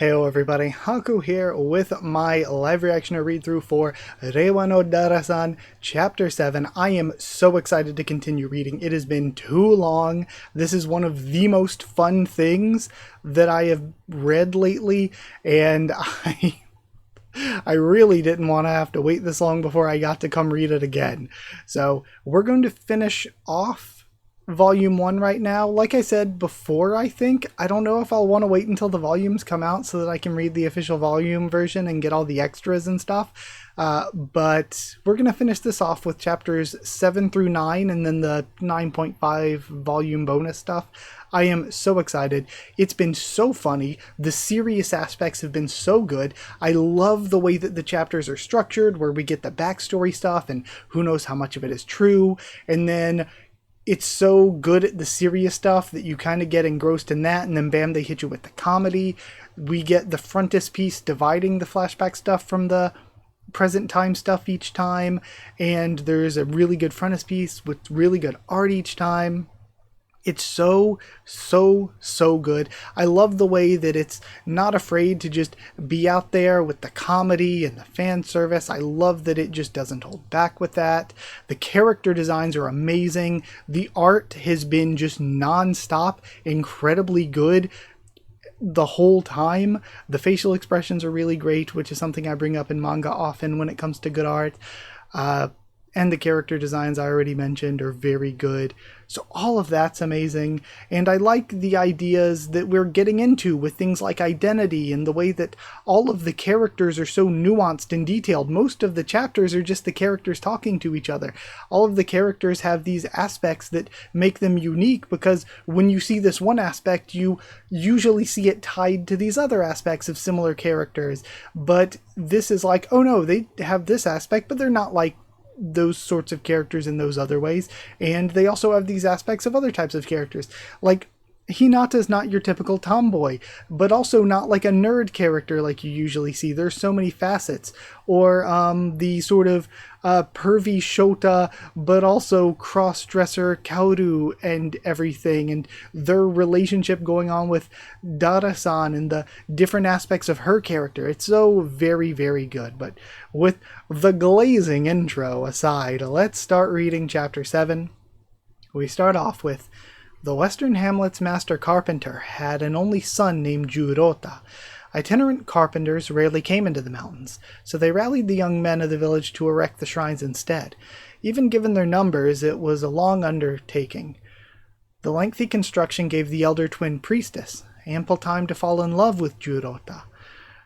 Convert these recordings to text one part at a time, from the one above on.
Heyo everybody, Haku here with my live reaction or read through for Reiwa no Dara-san Chapter 7. I am so excited to continue reading. It has been too long. This is one of the most fun things that I have read lately, and I really didn't want to have to wait this long before I got to come read it again. So we're going to finish off Volume 1 right now. Like I said before, I don't know if I'll want to wait until the volumes come out so that I can read the official volume version and get all the extras and stuff. But we're going to finish this off with chapters 7 through 9 and then the 9.5 volume bonus stuff. I am so excited. It's been so funny. The serious aspects have been so good. I love the way that the chapters are structured, where we get the backstory stuff and who knows how much of it is true. And then it's so good at the serious stuff that you kind of get engrossed in that, and then bam, they hit you with the comedy. We get the frontispiece dividing the flashback stuff from the present time stuff each time, and there's a really good frontispiece with really good art each time. It's so good. I love the way that it's not afraid to just be out there with the comedy and the fan service. I love that it just doesn't hold back with that. The character designs are amazing. The art has been just non-stop, incredibly good the whole time. The facial expressions are really great, which is something I bring up in manga often when it comes to good art. And the character designs I already mentioned are very good. So all of that's amazing. And I like the ideas that we're getting into with things like identity and the way that all of the characters are so nuanced and detailed. Most of the chapters are just the characters talking to each other. All of the characters have these aspects that make them unique, because when you see this one aspect, you usually see it tied to these other aspects of similar characters. But this is like, oh no, they have this aspect, but they're not like those sorts of characters in those other ways. And they also have these aspects of other types of characters. Like, Hinata's not your typical tomboy, but also not like a nerd character like you usually see. There's so many facets. Or the sort of pervy Shota, but also cross-dresser Kaoru and everything, and their relationship going on with Dara-san and the different aspects of her character. It's so very good. But with the glazing intro aside, let's start reading Chapter 7. We start off with: the Western Hamlet's master carpenter had an only son named Jurota. Itinerant carpenters rarely came into the mountains, so they rallied the young men of the village to erect the shrines instead. Even given their numbers, it was a long undertaking. The lengthy construction gave the elder twin priestess ample time to fall in love with Jurota.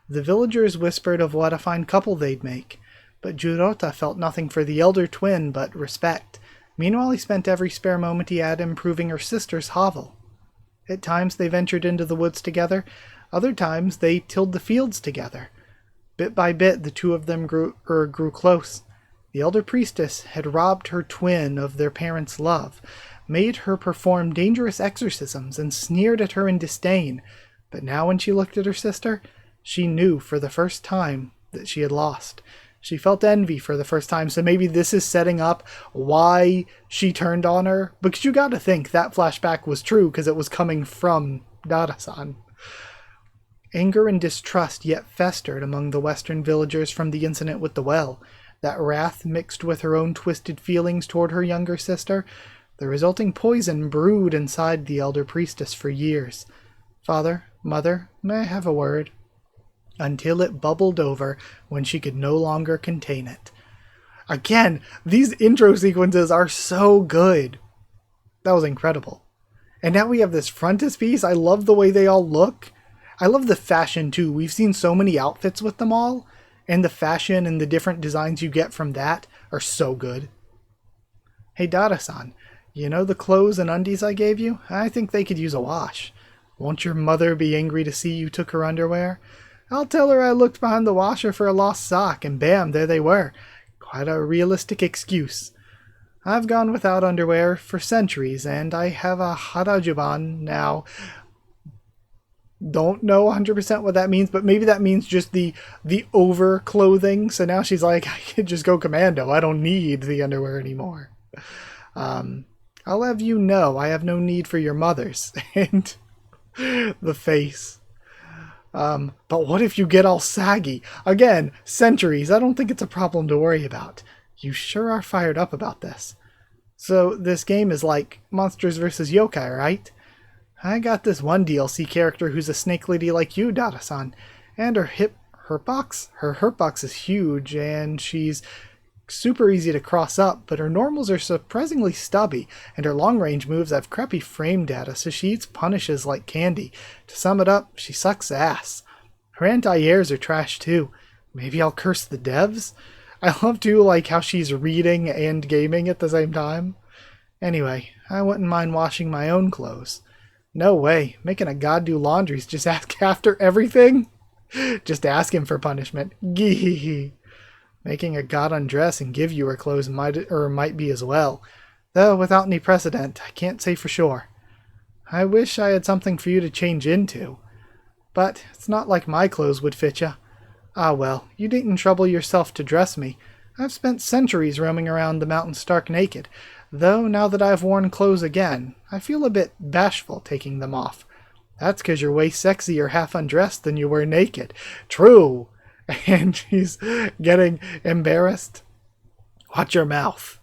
The villagers whispered of what a fine couple they'd make, but Jurota felt nothing for the elder twin but respect. Meanwhile, he spent every spare moment he had improving her sister's hovel. At times they ventured into the woods together, other times they tilled the fields together. Bit by bit the two of them grew close. The elder priestess had robbed her twin of their parents' love, made her perform dangerous exorcisms, and sneered at her in disdain. But now when she looked at her sister, she knew for the first time that she had lost. She felt envy for the first time, so maybe this is setting up why she turned on her. Because you gotta think that flashback was true, because it was coming from Dara-san. Anger and distrust yet festered among the western villagers from the incident with the well. That wrath mixed with her own twisted feelings toward her younger sister. The resulting poison brewed inside the elder priestess for years. "Father, mother, may I have a word?" Until it bubbled over when she could no longer contain it. Again, these intro sequences are so good. That was incredible. And now we have this frontispiece. I love the way they all look. I love the fashion too. We've seen so many outfits with them all, and the fashion and the different designs you get from that are so good. "Hey Dara-san, you know the clothes and undies I gave you? I think they could use a wash. Won't your mother be angry to see you took her underwear? I'll tell her I looked behind the washer for a lost sock, and bam, there they were. Quite a realistic excuse. I've gone without underwear for centuries, and I have a harajuban now." Don't know 100% what that means, but maybe that means just the over clothing. So now she's like, I can just go commando. I don't need the underwear anymore. I'll have you know I have no need for your mother's. And the face. But what if you get all saggy? Again, centuries, I don't think it's a problem to worry about. You sure are fired up about this. So this game is like Monsters vs. Yokai, right? I got this one DLC character who's a snake lady like you, Dara-san, and her hurtbox is huge, and she's super easy to cross up, but her normals are surprisingly stubby, and her long-range moves have crappy frame data, so she eats punishes like candy. To sum it up, she sucks ass. Her anti-airs are trash too. Maybe I'll curse the devs? I love to like how she's reading and gaming at the same time. Anyway, I wouldn't mind washing my own clothes. No way, making a god do laundry's just ask after everything? Just ask him for punishment. Gee. Making a god undress and give you her clothes might be as well. Though without any precedent, I can't say for sure. I wish I had something for you to change into. But it's not like my clothes would fit ya. Ah well, you needn't trouble yourself to dress me. I've spent centuries roaming around the mountains stark naked, though now that I've worn clothes again, I feel a bit bashful taking them off. That's 'cause you're way sexier half undressed than you were naked. True! And she's getting embarrassed. Watch your mouth.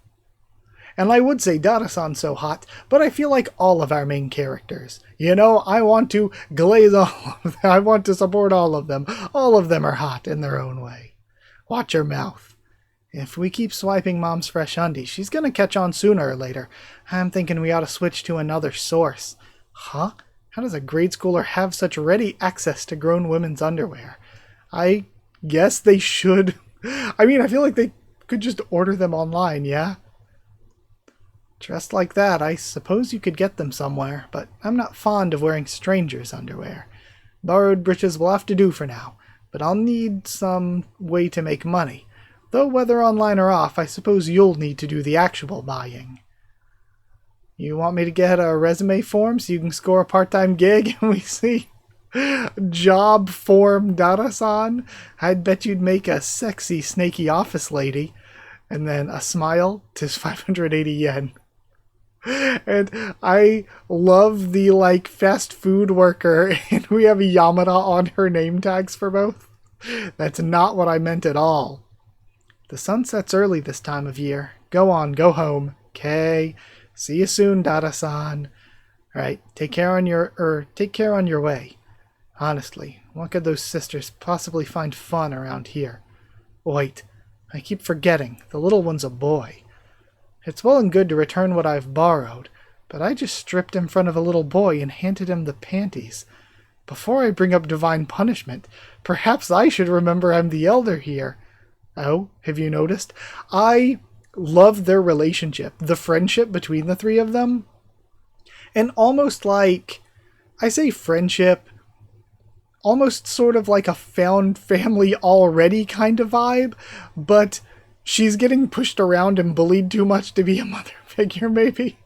And I would say Dara-san's so hot, but I feel like all of our main characters. You know, I want to glaze all of them. I want to support all of them. All of them are hot in their own way. Watch your mouth. If we keep swiping Mom's fresh undies, she's gonna catch on sooner or later. I'm thinking we ought to switch to another source. Huh? How does a grade schooler have such ready access to grown women's underwear? I guess they should. I mean, I feel like they could just order them online, yeah? Dressed like that, I suppose you could get them somewhere, but I'm not fond of wearing strangers' underwear. Borrowed breeches will have to do for now, but I'll need some way to make money. Though whether online or off, I suppose you'll need to do the actual buying. You want me to get a resume form so you can score a part-time gig and we see job form Dara-san? I'd bet you'd make a sexy snaky office lady. And then a smile, 'tis 580 yen. And I love the like fast food worker, and we have Yamada on her name tags for both. That's not what I meant at all. The sun sets early this time of year. Go on, go home. Okay. See you soon, Dara-san. Right, take care on your way. Honestly, what could those sisters possibly find fun around here? Wait, I keep forgetting. The little one's a boy. It's well and good to return what I've borrowed, but I just stripped in front of a little boy and handed him the panties. Before I bring up divine punishment, perhaps I should remember I'm the elder here. Oh, have you noticed? I love their relationship, the friendship between the three of them. And almost like, I say friendship, almost sort of like a found family already kind of vibe, but she's getting pushed around and bullied too much to be a mother figure, maybe.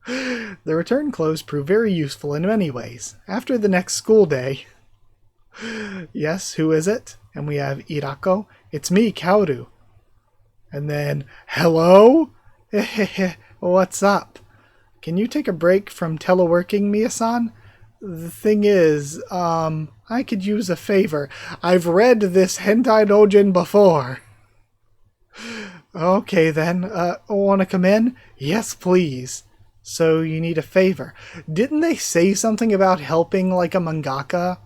The return clothes prove very useful in many ways. After the next school day... Yes, who is it? And we have Irako. It's me, Kaoru. And then, hello? What's up? Can you take a break from teleworking, Mia-san? The thing is, I could use a favor. I've read this hentai dojin before. Okay then, wanna come in? Yes, please. So you need a favor. Didn't they say something about helping like a mangaka?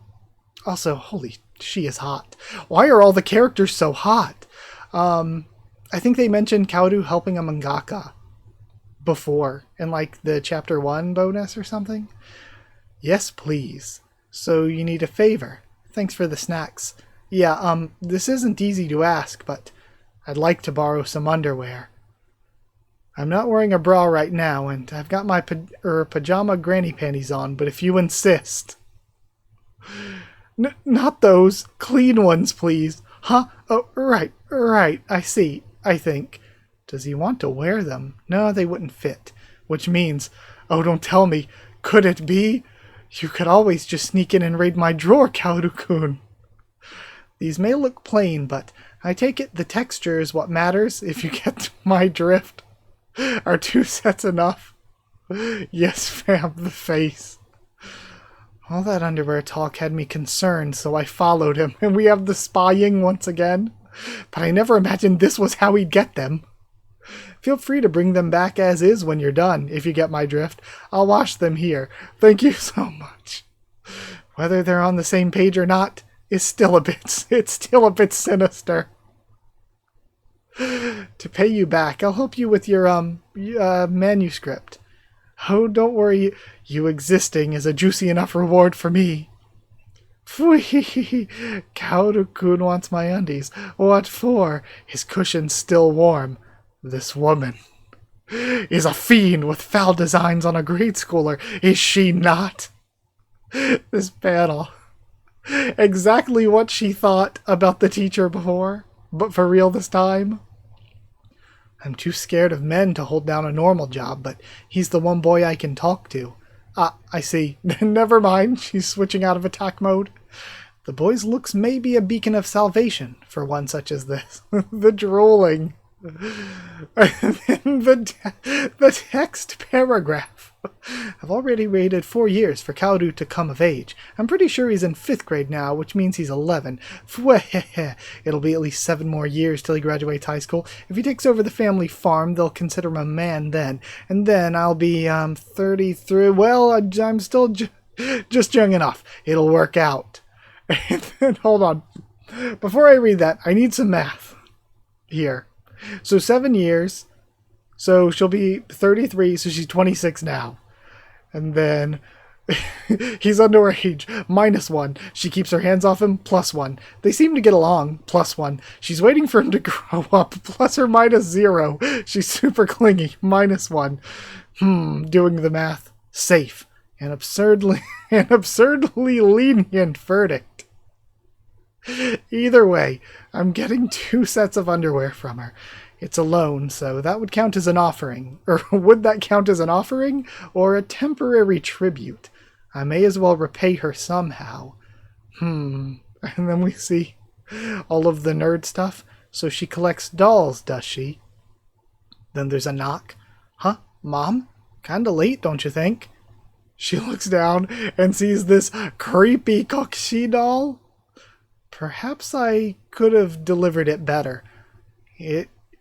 Also, holy, she is hot. Why are all the characters so hot? I think they mentioned Kaoru helping a mangaka before in like the chapter 1 bonus or something. Yes, please. So you need a favor. Thanks for the snacks. Yeah, this isn't easy to ask, but I'd like to borrow some underwear. I'm not wearing a bra right now, and I've got my pajama granny panties on, but if you insist... Not those. Clean ones, please. Huh? Oh, right, I see, I think. Does he want to wear them? No, they wouldn't fit. Which means, oh, don't tell me, could it be? You could always just sneak in and raid my drawer, Kaoru-kun. These may look plain, but I take it the texture is what matters, if you get my drift. Are 2 sets enough? Yes, fam, the face. All that underwear talk had me concerned, so I followed him, and we have the spying once again. But I never imagined this was how he'd get them. Feel free to bring them back as is when you're done, if you get my drift. I'll wash them here. Thank you so much. Whether they're on the same page or not, it's still a bit sinister. To pay you back, I'll help you with your manuscript. Oh, don't worry, you existing is a juicy enough reward for me. Pfui, Kaoru-kun wants my undies. What for? His cushion's still warm. This woman is a fiend with foul designs on a grade schooler, is she not? This panel. Exactly what she thought about the teacher before, but for real this time. I'm too scared of men to hold down a normal job, but he's the one boy I can talk to. Ah, I see. Never mind, she's switching out of attack mode. The boy's looks may be a beacon of salvation for one such as this. The drooling. And then the text paragraph. I've already waited 4 years for Kaoru to come of age. I'm pretty sure he's in 5th grade now, which means he's 11. It'll be at least 7 more years till he graduates high school. If he takes over the family farm, they'll consider him a man then. And then I'll be 33. Well, I'm still just young enough. It'll work out. And then, hold on. Before I read that, I need some math here. So 7 years. So she'll be 33, so she's 26 now. And then he's underage, -1. She keeps her hands off him, +1. They seem to get along, +1. She's waiting for him to grow up, ±0. She's super clingy, -1. Doing the math. Safe. An absurdly lenient verdict. Either way, I'm getting 2 sets of underwear from her. It's a loan, so that would count as an offering. Or would that count as an offering? Or a temporary tribute? I may as well repay her somehow. And then we see all of the nerd stuff. So she collects dolls, does she? Then there's a knock. Huh? Mom? Kinda late, don't you think? She looks down and sees this creepy Kokshi doll. Perhaps I could have delivered it better.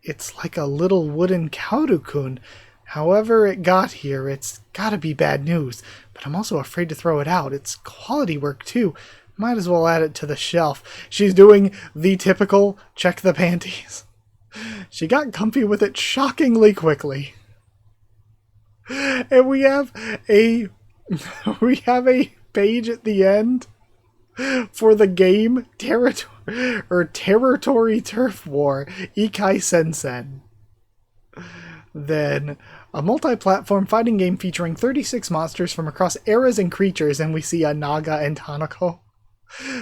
It's like a little wooden Kaoru-kun. However it got here, it's gotta be bad news. But I'm also afraid to throw it out. It's quality work, too. Might as well add it to the shelf. She's doing the typical check the panties. She got comfy with it shockingly quickly. And we have a page at the end for the game Territory Turf War Ikai Sensen. Then a multi-platform fighting game featuring 36 monsters from across eras and creatures, and we see a Naga and Hanako.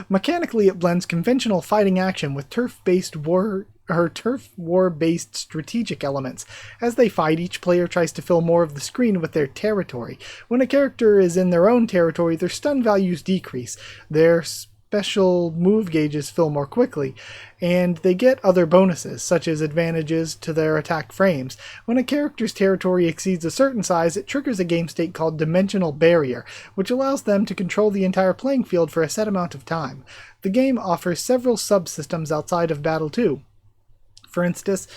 Mechanically, it blends conventional fighting action with turf war-based strategic elements. As they fight, each player tries to fill more of the screen with their territory. When a character is in their own territory, their stun values decrease. Their special move gauges fill more quickly, and they get other bonuses, such as advantages to their attack frames. When a character's territory exceeds a certain size, it triggers a game state called Dimensional Barrier, which allows them to control the entire playing field for a set amount of time. The game offers several subsystems outside of battle too. For instance,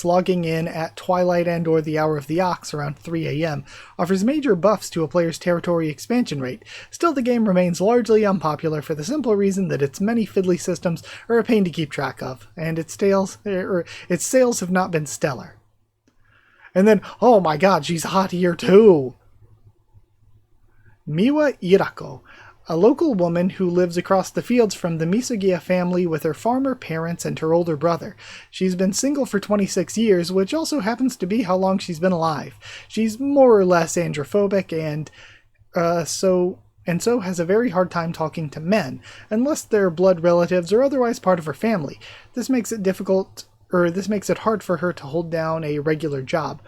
logging in at twilight and or the hour of the ox around 3 a.m. offers major buffs to a player's territory expansion rate. Still, the game remains largely unpopular for the simple reason that its many fiddly systems are a pain to keep track of, and its sales have not been stellar. And then, oh my god, she's hot here too! Miwa Irako, a local woman who lives across the fields from the Misugiya family with her farmer parents and her older brother. She's been single for 26 years, which also happens to be how long she's been alive. She's more or less androphobic and so has a very hard time talking to men, unless they're blood relatives or otherwise part of her family. This makes it hard for her to hold down a regular job.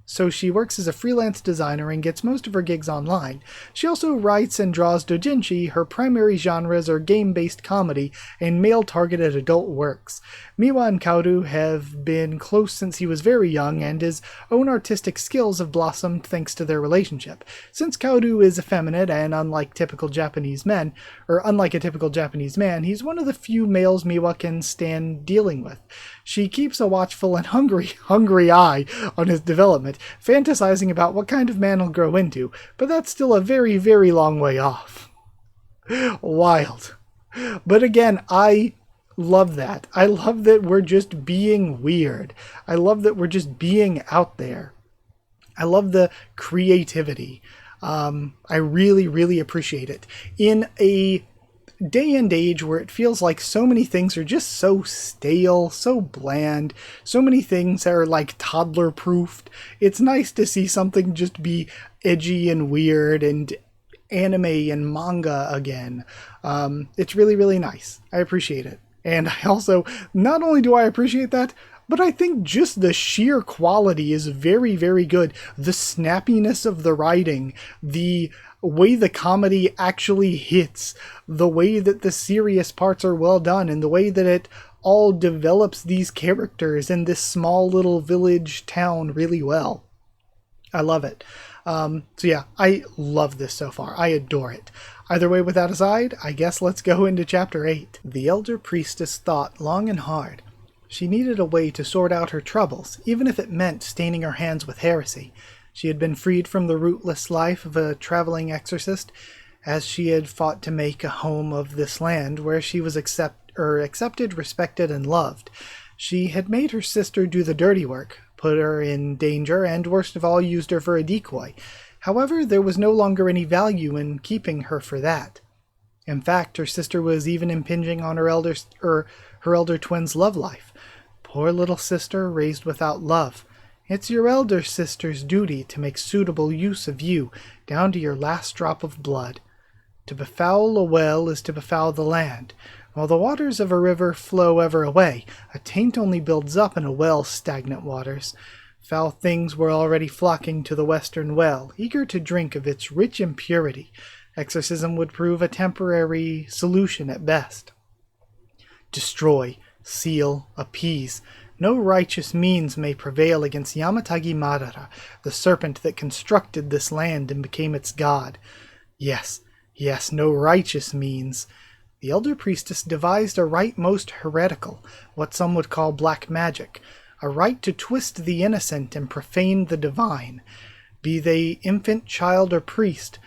so she works as a freelance designer and gets most of her gigs online. She also writes and draws doujinshi. Her primary genres are game-based comedy and male-targeted adult works. Miwa and Kaoru have been close since he was very young, and his own artistic skills have blossomed thanks to their relationship. Since Kaoru is effeminate and unlike a typical Japanese man, he's one of the few males Miwa can stand dealing with. She keeps a watchful and hungry eye on his development, fantasizing about what kind of man he'll grow into, but that's still a very, very long way off. Wild. But again, I love that. I love that we're just being weird. I love that we're just being out there. I love the creativity. I really, really appreciate it. In a day and age where it feels like so many things are just so stale, so bland, so many things are like toddler proofed, it's nice to see something just be edgy and weird and anime and manga again. It's really, really nice. I appreciate it. And I also, not only do I appreciate that, but I think just the sheer quality is very, very good. The snappiness of the writing, the way the comedy actually hits, the way that the serious parts are well done, and the way that it all develops these characters in this small little village town really well. I love it. So yeah, I love this so far. I adore it. Either way, with that aside, I guess let's go into Chapter 8. The elder priestess thought long and hard. She needed a way to sort out her troubles, even if it meant staining her hands with heresy. She had been freed from the rootless life of a traveling exorcist, as she had fought to make a home of this land where she was accepted, respected, and loved. She had made her sister do the dirty work, put her in danger, and worst of all, used her for a decoy. However, there was no longer any value in keeping her for that. In fact, her sister was even impinging on her elder twin's love life. Poor little sister, raised without love. It's your elder sister's duty to make suitable use of you, down to your last drop of blood. To befoul a well is to befoul the land. While the waters of a river flow ever away, a taint only builds up in a well's stagnant waters. Foul things were already flocking to the western well, eager to drink of its rich impurity. Exorcism would prove a temporary solution at best. Destroy, seal, appease. No righteous means may prevail against Yamatagi Madara, the serpent that constructed this land and became its god. Yes, no righteous means. The elder priestess devised a rite most heretical, what some would call black magic, a rite to twist the innocent and profane the divine, be they infant, child, or priest.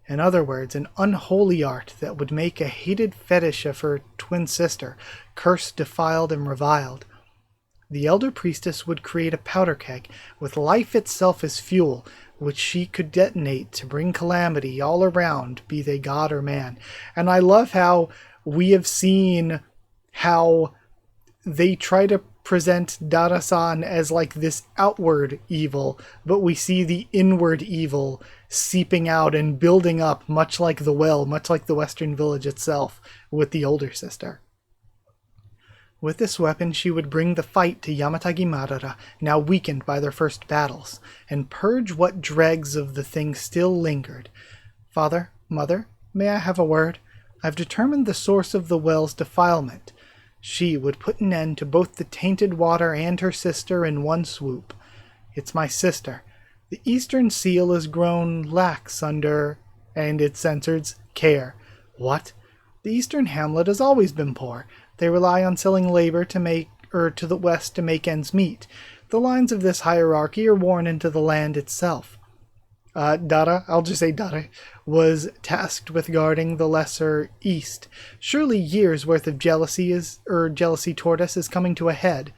In other words, an unholy art that would make a hated fetish of her twin sister, cursed, defiled, and reviled. The elder priestess would create a powder keg with life itself as fuel, which she could detonate to bring calamity all around, be they god or man. And I love how we have seen how they try to present Dara-san as like this outward evil, but we see the inward evil seeping out and building up, much like the well, much like the Western village itself, with the older sister. With this weapon, she would bring the fight to Yamatagi Madara, now weakened by their first battles, and purge what dregs of the thing still lingered. Father, Mother, may I have a word? I've determined the source of the well's defilement. She would put an end to both the tainted water and her sister in one swoop. It's my sister. The eastern seal has grown lax under, and it censors, care. What? The eastern hamlet has always been poor. They rely on selling labor to the west to make ends meet. The lines of this hierarchy are worn into the land itself. Dara, I'll just say Dara, was tasked with guarding the lesser east. Surely years' worth of jealousy toward us is coming to a head.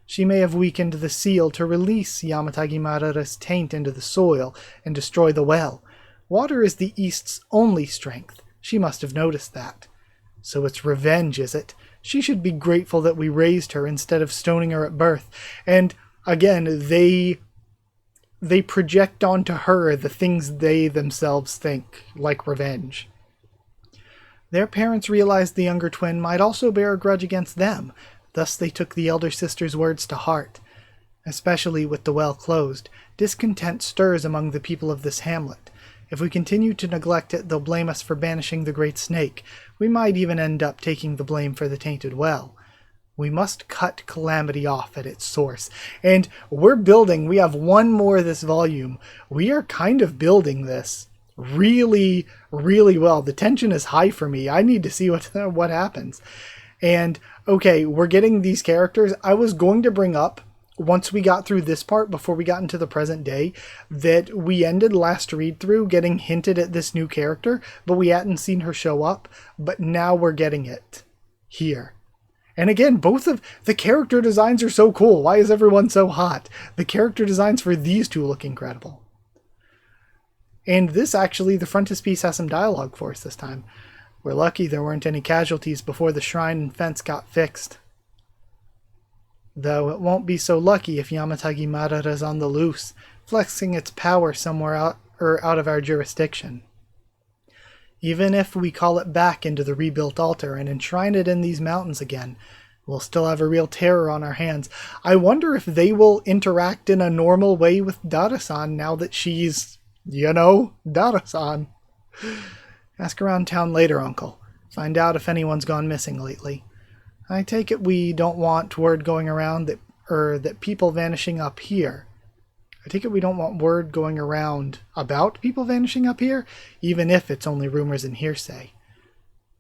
She may have weakened the seal to release Yamatagi Madara's taint into the soil and destroy the well. Water is the east's only strength. She must have noticed that. So it's revenge, is it? She should be grateful that we raised her instead of stoning her at birth. And again, they project onto her the things they themselves think, like revenge. Their parents realized the younger twin might also bear a grudge against them, thus they took the elder sister's words to heart. Especially with the well closed, discontent stirs among the people of this hamlet. If we continue to neglect it, they'll blame us for banishing the great snake. We might even end up taking the blame for the tainted well. We must cut calamity off at its source. And we're building, we have one more this volume. We are kind of building this really, really well. The tension is high for me. I need to see what happens. And okay, we're getting these characters. I was going to bring up, once we got through this part, before we got into the present day, that we ended last read through getting hinted at this new character, but we hadn't seen her show up. But now we're getting it here. And again, both of the character designs are so cool. Why is everyone so hot? The character designs for these two look incredible. And this actually, the frontispiece has some dialogue for us this time. We're lucky there weren't any casualties before the shrine and fence got fixed. Though it won't be so lucky if Yamatagi Madara's on the loose, flexing its power somewhere out of our jurisdiction. Even if we call it back into the rebuilt altar and enshrine it in these mountains again, we'll still have a real terror on our hands. I wonder if they will interact in a normal way with Dara-san now that she's, Dara-san. Ask around town later, Uncle. Find out if anyone's gone missing lately. I take it we don't want word going around that people vanishing up here. I take it we don't want word going around about people vanishing up here, even if it's only rumors and hearsay.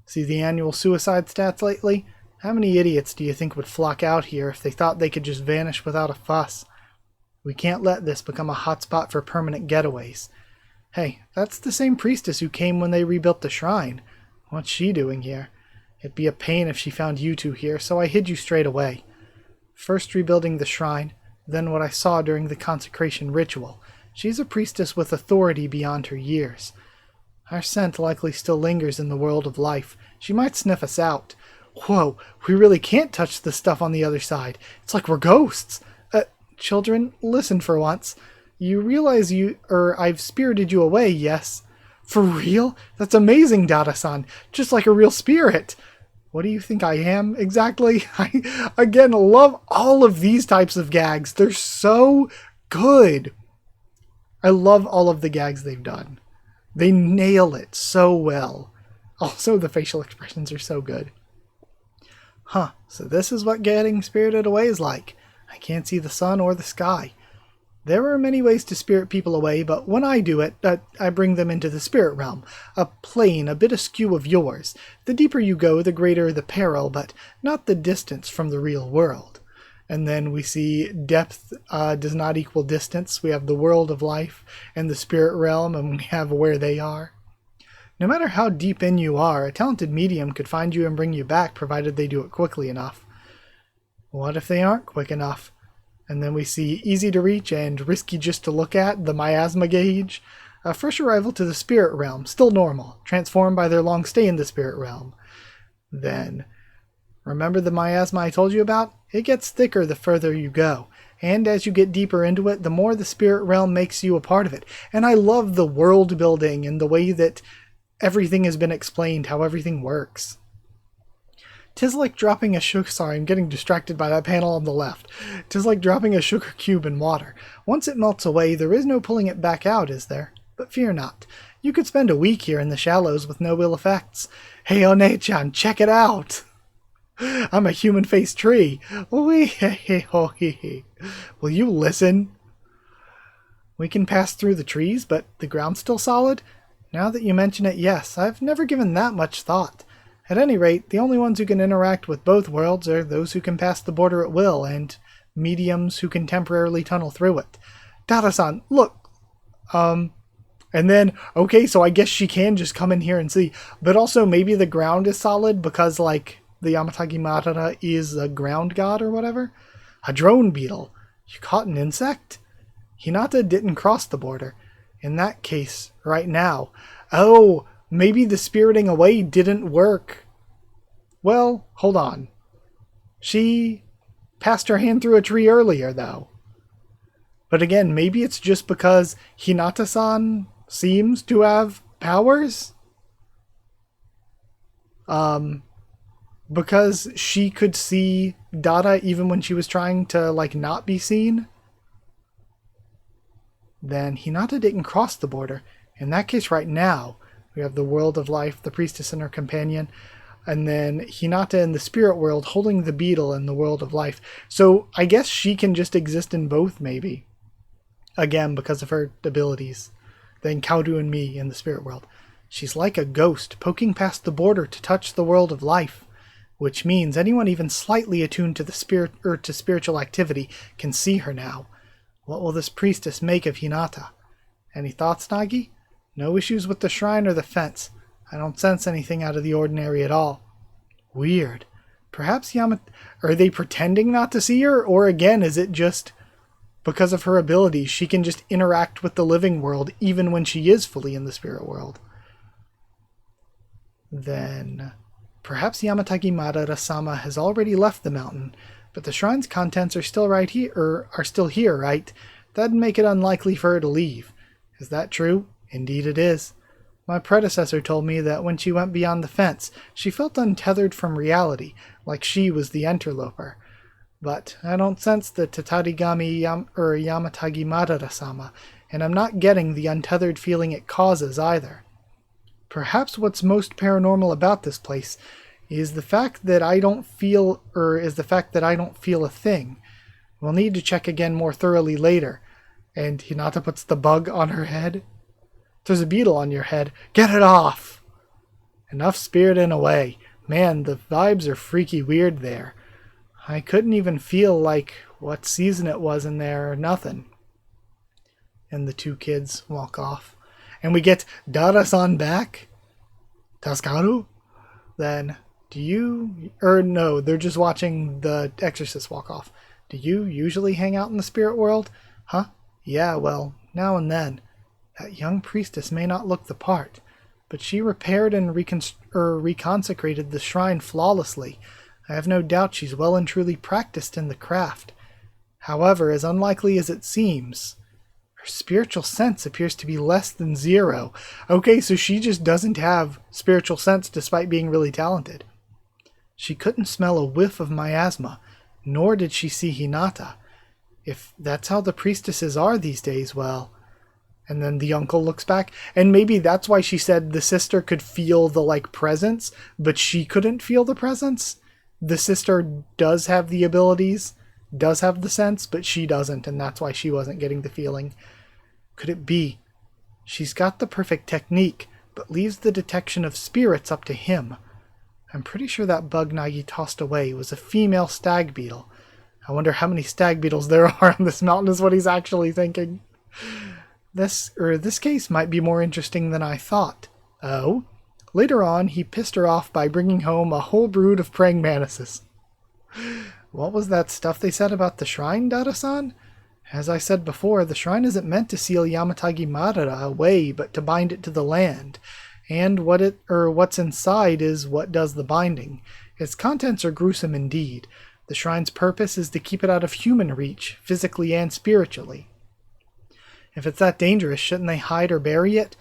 See the annual suicide stats lately? How many idiots do you think would flock out here if they thought they could just vanish without a fuss? We can't let this become a hotspot for permanent getaways. Hey, that's the same priestess who came when they rebuilt the shrine. What's she doing here? It'd be a pain if she found you two here, so I hid you straight away. First rebuilding the shrine, then what I saw during the consecration ritual. She's a priestess with authority beyond her years. Our scent likely still lingers in the world of life. She might sniff us out. Whoa, we really can't touch the stuff on the other side. It's like we're ghosts. Children, listen for once. You realize I've spirited you away, yes? For real? That's amazing, Dara-san. Just like a real spirit. What do you think I am, exactly? I, again, love all of these types of gags. They're so good. I love all of the gags they've done. They nail it so well. Also, the facial expressions are so good. Huh, so this is what getting spirited away is like. I can't see the sun or the sky. There are many ways to spirit people away, but when I do it, I bring them into the spirit realm, a plane a bit askew of yours. The deeper you go, the greater the peril, but not the distance from the real world. And then we see depth does not equal distance. We have the world of life and the spirit realm, and we have where they are. No matter how deep in you are, a talented medium could find you and bring you back, provided they do it quickly enough. What if they aren't quick enough? And then we see easy to reach and risky just to look at, the miasma gauge. A fresh arrival to the spirit realm, still normal, transformed by their long stay in the spirit realm. Then, remember the miasma I told you about? It gets thicker the further you go. And as you get deeper into it, the more the spirit realm makes you a part of it. And I love the world building and the way that everything has been explained, how everything works. 'Tis like dropping a sugar... Sorry, I'm getting distracted by that panel on the left. 'Tis like dropping a sugar cube in water. Once it melts away, there is no pulling it back out, is there? But fear not. You could spend a week here in the shallows with no ill effects. Hey, One-chan, check it out! I'm a human-faced tree. Will you listen? We can pass through the trees, but the ground's still solid? Now that you mention it, yes. I've never given that much thought. At any rate, the only ones who can interact with both worlds are those who can pass the border at will, and mediums who can temporarily tunnel through it. Dara-san, look! And then, okay, so I guess she can just come in here and see. But also, maybe the ground is solid because, like, the Yamatagi Madara is a ground god or whatever? A drone beetle. You caught an insect? Hinata didn't cross the border. In that case, right now. Oh, maybe the spiriting away didn't work. Well, hold on. She passed her hand through a tree earlier, though. But again, maybe it's just because Hinata-san seems to have powers? Because she could see Dada even when she was trying to, like, not be seen? then Hinata didn't cross the border. In that case, right now, we have the world of life, the priestess and her companion, and then Hinata in the spirit world holding the beetle in the world of life. So I guess she can just exist in both, maybe. Again, because of her abilities. Then Kaudu and me in the spirit world. She's like a ghost, poking past the border to touch the world of life. Which means anyone even slightly attuned to the spirit or to spiritual activity can see her now. What will this priestess make of Hinata? Any thoughts, Nagi? No issues with the shrine or the fence. I don't sense anything out of the ordinary at all. Weird. Perhaps are they pretending not to see her? Or again, is it just because of her abilities, she can just interact with the living world even when she is fully in the spirit world? Then perhaps Yamatagi Madara-sama has already left the mountain, but the shrine's contents are still here, right? That'd make it unlikely for her to leave. Is that true? Indeed it is. My predecessor told me that when she went beyond the fence, she felt untethered from reality, like she was the interloper. But I don't sense the Tatarigami Yamatagi Madara-sama, and I'm not getting the untethered feeling it causes either. Perhaps what's most paranormal about this place is the fact that I don't feel a thing. We'll need to check again more thoroughly later. And Hinata puts the bug on her head. There's a beetle on your head. Get it off! Enough spiriting away. Man, the vibes are freaky weird there. I couldn't even feel like what season it was in there or nothing. And the two kids walk off. And we get Dara-san back. Taskaru? Then, no, they're just watching the exorcist walk off. Do you usually hang out in the spirit world? Huh? Yeah, well, now and then. That young priestess may not look the part, but she repaired and reconsecrated the shrine flawlessly. I have no doubt she's well and truly practiced in the craft. However, as unlikely as it seems, her spiritual sense appears to be less than 0. Okay, so she just doesn't have spiritual sense despite being really talented. She couldn't smell a whiff of miasma, nor did she see Hinata. If that's how the priestesses are these days, well... And then the uncle looks back, and maybe that's why she said the sister could feel the, presence, but she couldn't feel the presence? The sister does have the abilities, does have the sense, but she doesn't, and that's why she wasn't getting the feeling. Could it be? She's got the perfect technique, but leaves the detection of spirits up to him. I'm pretty sure that bug Nagi tossed away was a female stag beetle. I wonder how many stag beetles there are on this mountain is what he's actually thinking. This case might be more interesting than I thought. Oh? Later on, he pissed her off by bringing home a whole brood of praying mantises. What was that stuff they said about the shrine, Dara-san? As I said before, the shrine isn't meant to seal Yamatagi Madara away, but to bind it to the land. And what's inside is what does the binding. Its contents are gruesome indeed. The shrine's purpose is to keep it out of human reach, physically and spiritually. If it's that dangerous, shouldn't they hide or bury it?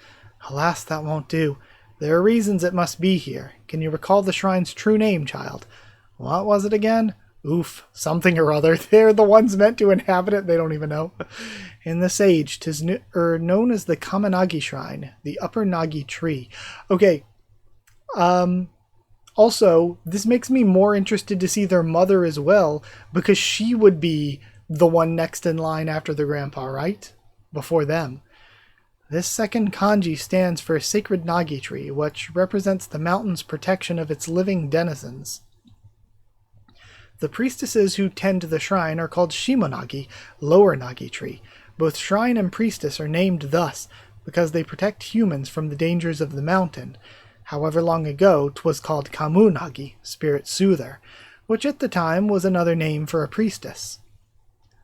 Alas, that won't do. There are reasons it must be here. Can you recall the shrine's true name, child? What was it again? Oof, something or other. They're the ones meant to inhabit it, they don't even know. In this age, 'tis known as the Kamanagi Shrine, the Upper Nagi Tree. Okay, also, this makes me more interested to see their mother as well, because she would be the one next in line after the grandpa, right? Before them. This second kanji stands for a sacred Nagi tree, which represents the mountain's protection of its living denizens. The priestesses who tend to the shrine are called Shimonagi, lower Nagi tree. Both shrine and priestess are named thus because they protect humans from the dangers of the mountain. However long ago, 'twas called Kamunagi, spirit soother, which at the time was another name for a priestess.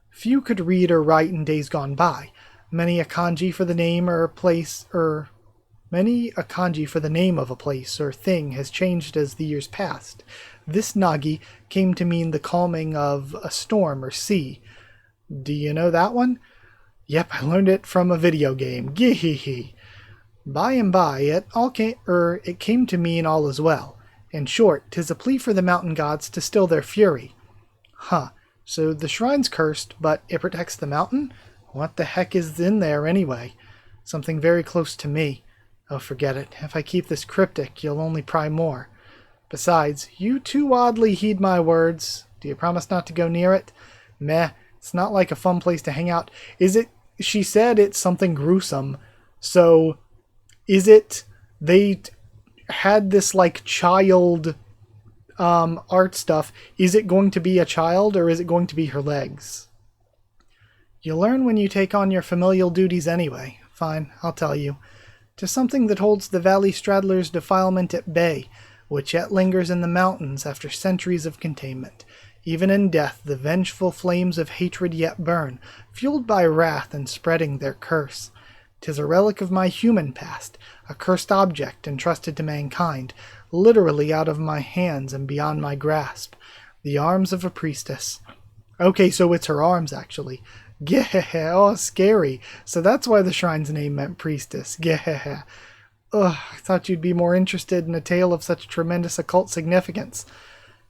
Few could read or write in days gone by. Many a kanji for the name of a place or thing has changed as the years passed. This Nagi came to mean the calming of a storm or sea. Do you know that one? Yep, I learned it from a video game. Gee. By and by, it came to mean all as well. In short, 'tis a plea for the mountain gods to still their fury. Huh, so the shrine's cursed, but it protects the mountain? What the heck is in there anyway? Something very close to me. Oh, forget it. If I keep this cryptic, you'll only pry more. Besides, you too oddly heed my words. Do you promise not to go near it? Meh, it's not like a fun place to hang out. Is it? She said it's something gruesome. So, is it they had this like child art stuff? Is it going to be a child or is it going to be her legs? You learn when you take on your familial duties anyway. Fine, I'll tell you. 'Tis something that holds the Valley Straddler's defilement at bay, which yet lingers in the mountains after centuries of containment. Even in death, the vengeful flames of hatred yet burn, fueled by wrath and spreading their curse. 'Tis a relic of my human past, a cursed object entrusted to mankind, literally out of my hands and beyond my grasp. The arms of a priestess. Okay, so it's her arms, actually. Geh, oh, scary. So that's why the shrine's name meant priestess. Geh. Ugh, I thought you'd be more interested in a tale of such tremendous occult significance.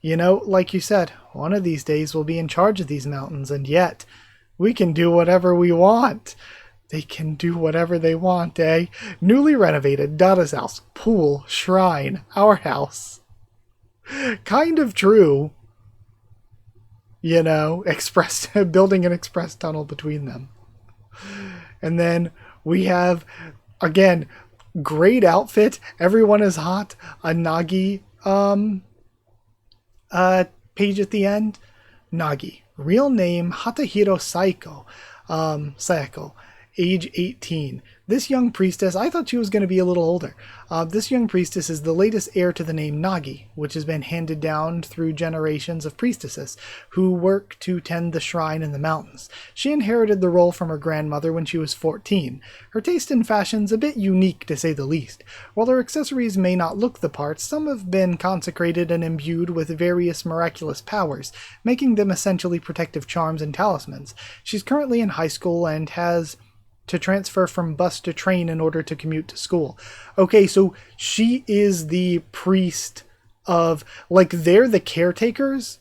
You know, like you said, one of these days we'll be in charge of these mountains, and yet, we can do whatever we want. They can do whatever they want, eh? Newly renovated, Dada's house, pool, shrine, our house. Kind of true. You know, building an express tunnel between them. And then we have, again, great outfit. Everyone is hot. A Nagi page at the end. Nagi. Real name, Hatahiro Sayako. Age 18. This young priestess, I thought she was going to be a little older. This young priestess is the latest heir to the name Nagi, which has been handed down through generations of priestesses who work to tend the shrine in the mountains. She inherited the role from her grandmother when she was 14. Her taste in fashion's a bit unique, to say the least. While her accessories may not look the part, some have been consecrated and imbued with various miraculous powers, making them essentially protective charms and talismans. She's currently in high school and has to transfer from bus to train in order to commute to school. Okay, so she is the priest of, like, they're the caretakers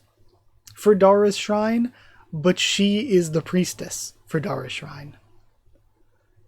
for Dara's shrine, but she is the priestess for Dara's shrine.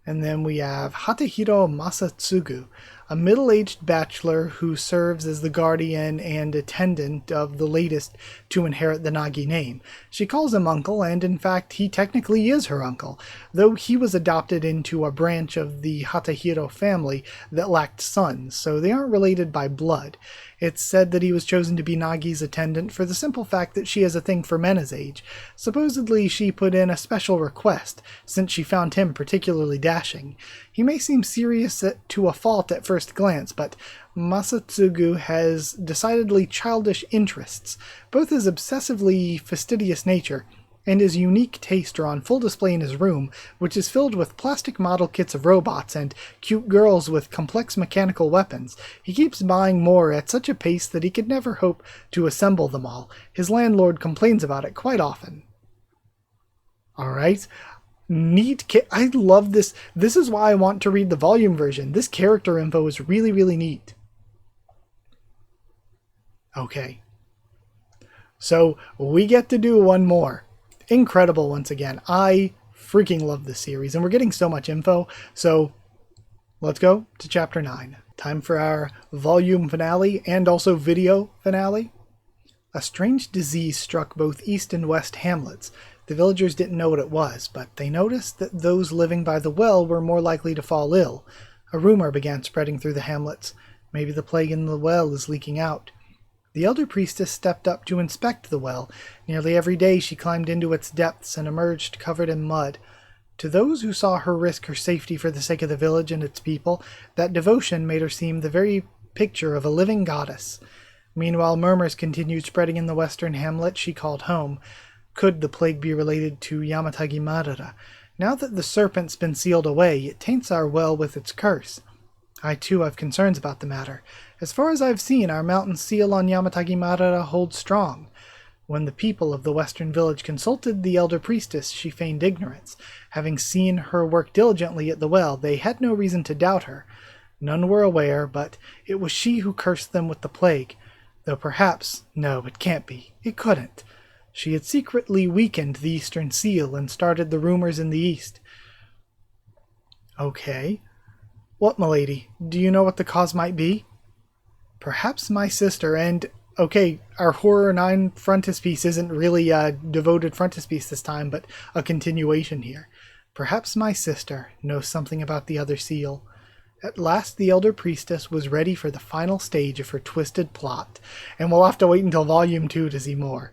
And then we have Hatahiro Masatsugu, a middle-aged bachelor who serves as the guardian and attendant of the latest to inherit the Nagi name. She calls him uncle, and in fact he technically is her uncle, though he was adopted into a branch of the Hatahiro family that lacked sons, so they aren't related by blood. It's said that he was chosen to be Nagi's attendant for the simple fact that she has a thing for men his age. Supposedly she put in a special request, since she found him particularly dashing. He may seem serious to a fault at first glance, but Masatsugu has decidedly childish interests. Both his obsessively fastidious nature and his unique taste are on full display in his room, which is filled with plastic model kits of robots and cute girls with complex mechanical weapons. He keeps buying more at such a pace that he could never hope to assemble them all. His landlord complains about it quite often. Alright. Neat I love this. This is why I want to read the volume version. This character info is really, really neat. Okay. So, we get to do one more. Incredible once again. I freaking love this series, and we're getting so much info. So, let's go to Chapter 9. Time for our volume finale, and also video finale. A strange disease struck both east and west hamlets. The villagers didn't know what it was, but they noticed that those living by the well were more likely to fall ill. A rumor began spreading through the hamlets. Maybe the plague in the well is leaking out. The elder priestess stepped up to inspect the well. Nearly every day she climbed into its depths and emerged covered in mud. To those who saw her risk her safety for the sake of the village and its people, that devotion made her seem the very picture of a living goddess. Meanwhile, murmurs continued spreading in the western hamlet she called home. Could the plague be related to Yamatagi Madara? Now that the serpent's been sealed away, it taints our well with its curse. I too have concerns about the matter. As far as I've seen, our mountain seal on Yamatagi Madara holds strong. When the people of the western village consulted the elder priestess, she feigned ignorance. Having seen her work diligently at the well, they had no reason to doubt her. None were aware, but it was she who cursed them with the plague. Though perhaps, no, it can't be. It couldn't. She had secretly weakened the eastern seal and started the rumors in the east. Okay. What, milady? Do you know what the cause might be? Perhaps my sister and... Okay, our Horror 9 frontispiece isn't really a devoted frontispiece this time, but a continuation here. Perhaps my sister knows something about the other seal. At last the elder priestess was ready for the final stage of her twisted plot, and we'll have to wait until Volume 2 to see more.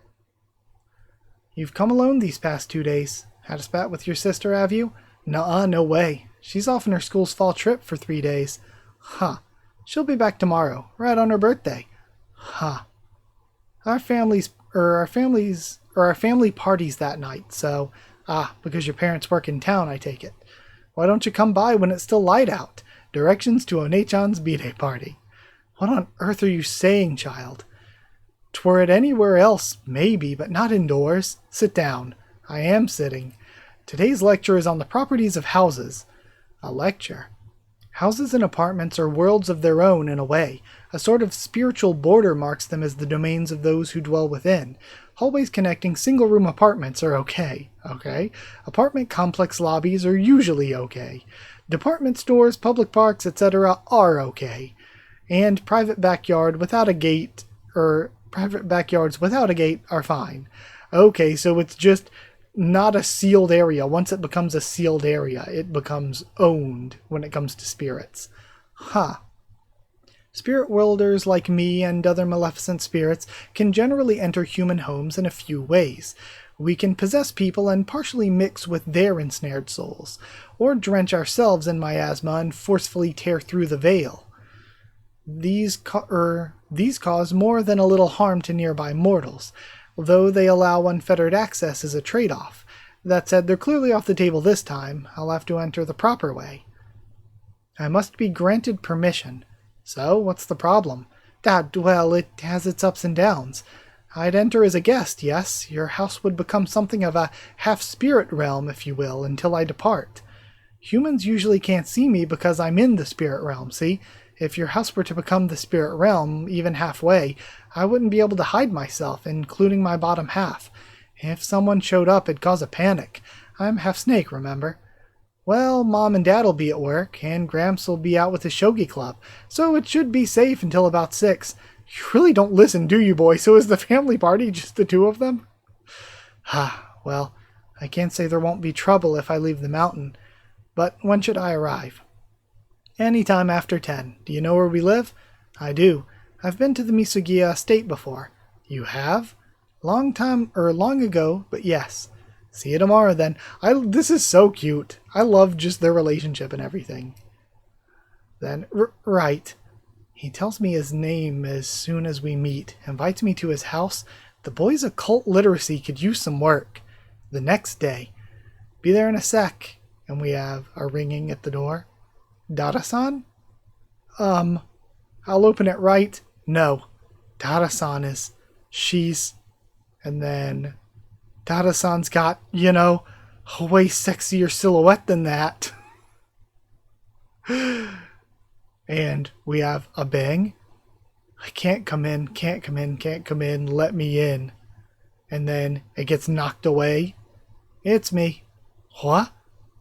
You've come alone these past 2 days. Had a spat with your sister, have you? Nuh-uh, no way. She's off on her school's fall trip for 3 days. Huh. She'll be back tomorrow, right on her birthday. Huh. Our family parties that night, so... because your parents work in town, I take it. Why don't you come by when it's still light out? Directions to One-chan's B-Day party. What on earth are you saying, child? Twere it anywhere else, maybe, but not indoors. Sit down. I am sitting. Today's lecture is on the properties of houses. A lecture? Houses and apartments are worlds of their own in a way. A sort of spiritual border marks them as the domains of those who dwell within. Hallways connecting single-room apartments are okay. Apartment complex lobbies are usually okay. Department stores, public parks, etc. are okay. And private backyards without a gate are fine. Okay, so it's just not a sealed area. Once it becomes a sealed area, it becomes owned when it comes to spirits. Huh. Spirit worlders like me and other maleficent spirits can generally enter human homes in a few ways. We can possess people and partially mix with their ensnared souls, or drench ourselves in miasma and forcefully tear through the veil. These cause more than a little harm to nearby mortals, though they allow unfettered access as a trade-off. That said, they're clearly off the table this time. I'll have to enter the proper way. I must be granted permission. So, what's the problem? Well, it has its ups and downs. I'd enter as a guest, yes. Your house would become something of a half-spirit realm, if you will, until I depart. Humans usually can't see me because I'm in the spirit realm, see? If your house were to become the spirit realm, even halfway, I wouldn't be able to hide myself, including my bottom half. If someone showed up, it'd cause a panic. I'm half snake, remember? Well, Mom and Dad'll be at work, and Gramps will be out with his shogi club, so it should be safe until about 6. You really don't listen, do you, boy? So is the family party just the two of them? Well, I can't say there won't be trouble if I leave the mountain, but when should I arrive? Anytime after 10. Do you know where we live? I do. I've been to the Misugiya estate before. You have? Long ago, but yes. See you tomorrow then. This is so cute. I love just their relationship and everything. Then, right. He tells me his name as soon as we meet, invites me to his house. The boy's occult literacy could use some work. The next day. Be there in a sec. And we have a ringing at the door. Dara-san? I'll open it right. No. Dara-san she's... And then... Dara-san's got, a way sexier silhouette than that. And we have a bang. I can't come in, let me in. And then it gets knocked away. It's me. What?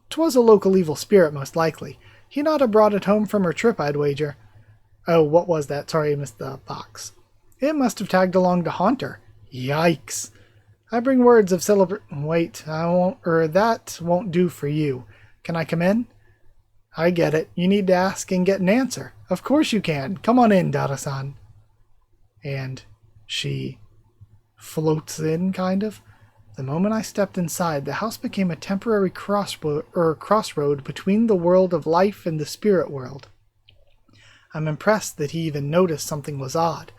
'Twas a local evil spirit, most likely. He'd not have brought it home from her trip, I'd wager. Oh, what was that? Sorry, I missed the box. It must have tagged along to haunt her. Yikes. I bring words of Wait, that won't do for you. Can I come in? I get it. You need to ask and get an answer. Of course you can. Come on in, Dara-san. And she floats in, kind of. The moment I stepped inside, the house became a temporary crossroad between the world of life and the spirit world. I'm impressed that he even noticed something was odd.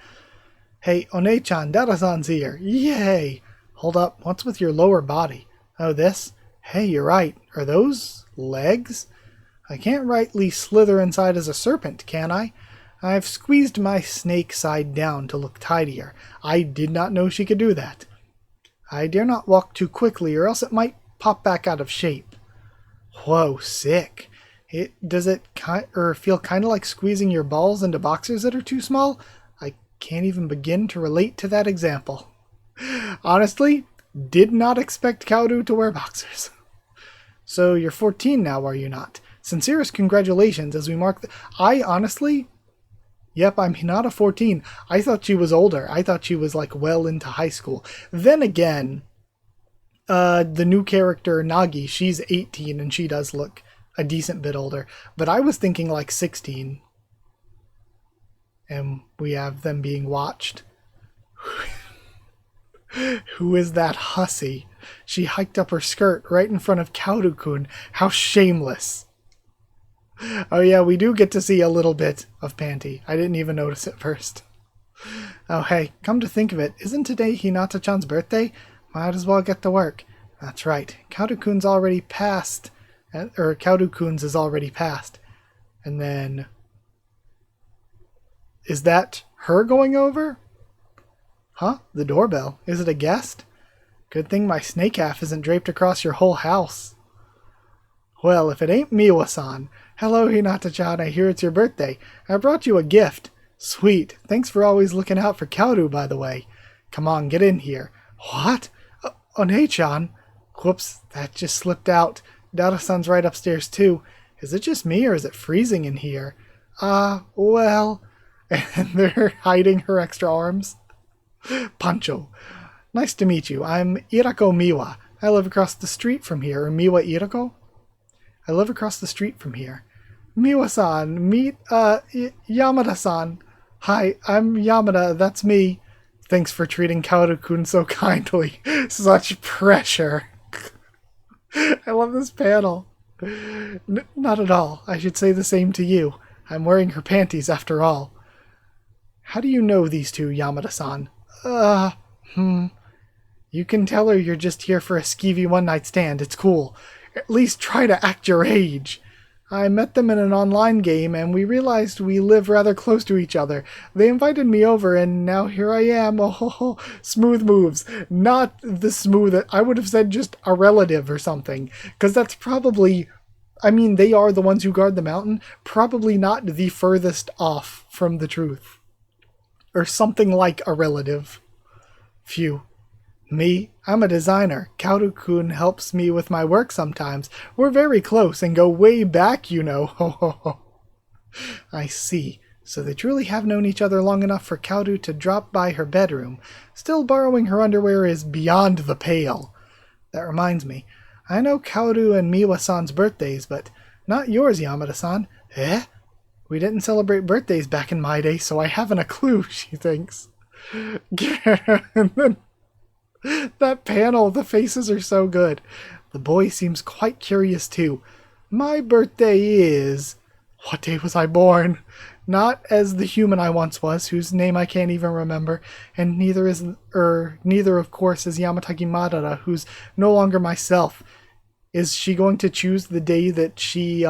Hey, One-chan, Dara-san's here. Yay! Hold up, what's with your lower body? Oh, this? Hey, you're right. Are those legs? I can't rightly slither inside as a serpent, can I? I've squeezed my snake side down to look tidier. I did not know she could do that. I dare not walk too quickly or else it might pop back out of shape. Whoa, sick. Does it feel kind of like squeezing your balls into boxers that are too small? I can't even begin to relate to that example. Honestly, did not expect Kaoru to wear boxers. So you're 14 now, are you not? Sincerest congratulations as we mark I honestly... Yep, I'm Hinata 14. I thought she was older. I thought she was like well into high school. Then again, the new character Nagi, she's 18 and she does look a decent bit older. But I was thinking like 16. And we have them being watched. Who is that hussy? She hiked up her skirt right in front of Kaoru-kun. How shameless. Oh yeah, we do get to see a little bit of panty. I didn't even notice it first. Oh hey, come to think of it, isn't today Hinata-chan's birthday? Might as well get to work. That's right, Kaoru-kun's already passed. Or Kaoru-kun's is already passed. And then... Is that her going over? Huh? The doorbell. Is it a guest? Good thing my snake half isn't draped across your whole house. Well, if it ain't Miwa-san. Hello, Hinata-chan, I hear it's your birthday. I brought you a gift. Sweet. Thanks for always looking out for Kaoru, by the way. Come on, get in here. What? One-chan? Whoops, that just slipped out. Dara-san's right upstairs, too. Is it just me, or is it freezing in here? Well... And they're hiding her extra arms. Pancho. Nice to meet you. I'm Irako Miwa. I live across the street from here. Miwa Irako? I live across the street from here. Miwa-san, meet, Yamada-san. Hi, I'm Yamada, that's me. Thanks for treating Kaoru-kun so kindly. Such pressure. I love this panel. Not at all. I should say the same to you. I'm wearing her panties after all. How do you know these two, Yamada-san? You can tell her you're just here for a skeevy one-night stand. It's cool. At least try to act your age. I met them in an online game, and we realized we live rather close to each other. They invited me over, and now here I am. Oh, smooth moves. Not the smooth... I would have said just a relative or something, because that's probably... I mean, they are the ones who guard the mountain. Probably not the furthest off from the truth. Or something like a relative. Phew. Me? I'm a designer. Kaoru-kun helps me with my work sometimes. We're very close and go way back, you know. Ho ho ho. I see. So they truly have known each other long enough for Kaoru to drop by her bedroom. Still borrowing her underwear is beyond the pale. That reminds me. I know Kaoru and Miwa-san's birthdays, but not yours, Yamada-san. Eh? We didn't celebrate birthdays back in my day, so I haven't a clue, she thinks. And then that panel, the faces are so good. The boy seems quite curious too. My birthday is... What day was I born? Not as the human I once was, whose name I can't even remember, and neither of course is Yamataki Madara, who's no longer myself. Is she going to choose the day that she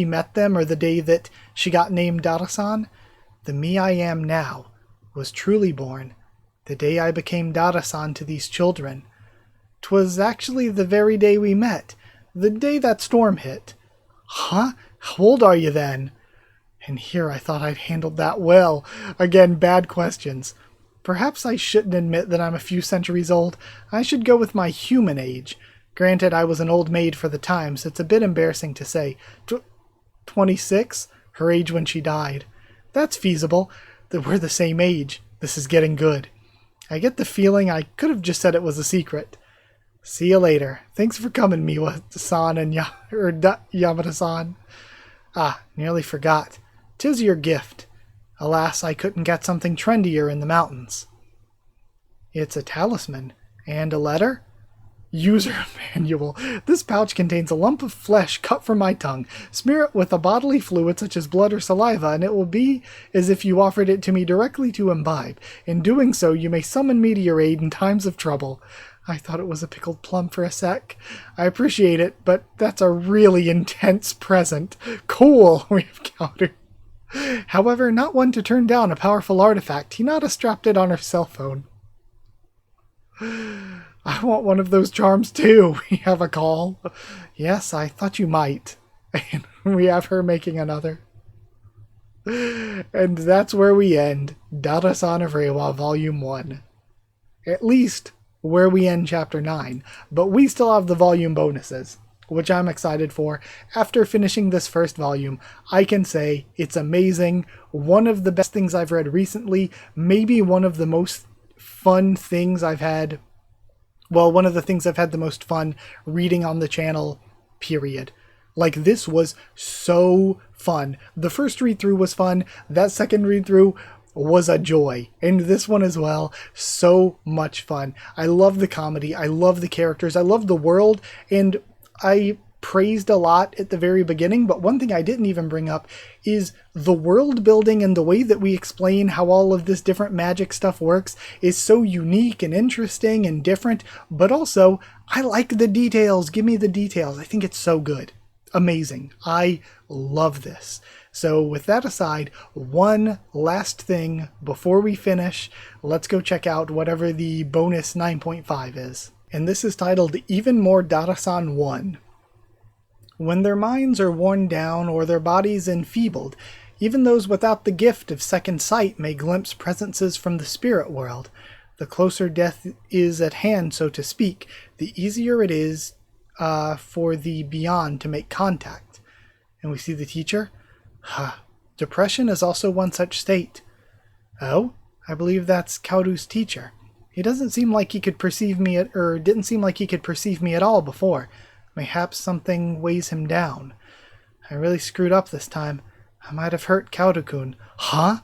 met them, or the day that she got named Dara-san? The me I am now was truly born the day I became Dara-san to these children. 'Twas actually the very day we met, the day that storm hit. Huh? How old are you then? And here I thought I'd handled that well. Again, bad questions. Perhaps I shouldn't admit that I'm a few centuries old. I should go with my human age. Granted, I was an old maid for the times. It's a bit embarrassing to say. 26? Her age when she died. That's feasible. That we're the same age. This is getting good. I get the feeling I could have just said it was a secret. See you later. Thanks for coming, Miwa-san and Yamada-san. Ah, nearly forgot. 'Tis your gift. Alas, I couldn't get something trendier in the mountains. It's a talisman. And a letter? User manual. This pouch contains a lump of flesh cut from my tongue. Smear it with a bodily fluid such as blood or saliva, and it will be as if you offered it to me directly to imbibe. In doing so, you may summon me to your aid in times of trouble. I thought it was a pickled plum for a sec. I appreciate it, but that's a really intense present. Cool, we have countered. However, not one to turn down a powerful artifact. Hinata strapped it on her cell phone. I want one of those charms too. We have a call. Yes, I thought you might. And we have her making another. And that's where we end Dara-san of Reiwa Volume 1. At least where we end Chapter 9. But we still have the volume bonuses. which I'm excited for. After finishing this first volume, I can say it's amazing. One of the best things I've read recently, maybe one of the most fun things I've had. Well, one of the things I've had the most fun reading on the channel, period. Like, this was so fun. The first read-through was fun. That second read-through was a joy. And this one as well. So much fun. I love the comedy. I love the characters. I love the world. And I praised a lot at the very beginning, but one thing I didn't even bring up is the world building, and the way that we explain how all of this different magic stuff works is so unique and interesting and different, but also I like the details. Give me the details. I think it's so good. Amazing. I love this. So with that aside, one last thing before we finish, let's go check out whatever the bonus 9.5 is. And this is titled Even More Dara-san 1. When their minds are worn down or their bodies enfeebled, even those without the gift of second sight may glimpse presences from the spirit world. The closer death is at hand, so to speak, the easier it is for the beyond to make contact. And we see the teacher. Depression is also one such state. Oh, I believe that's Kauru's teacher. He doesn't seem like he could perceive me didn't seem like he could perceive me at all before. Mayhaps something weighs him down. I really screwed up this time. I might have hurt Kaoru-kun. Huh?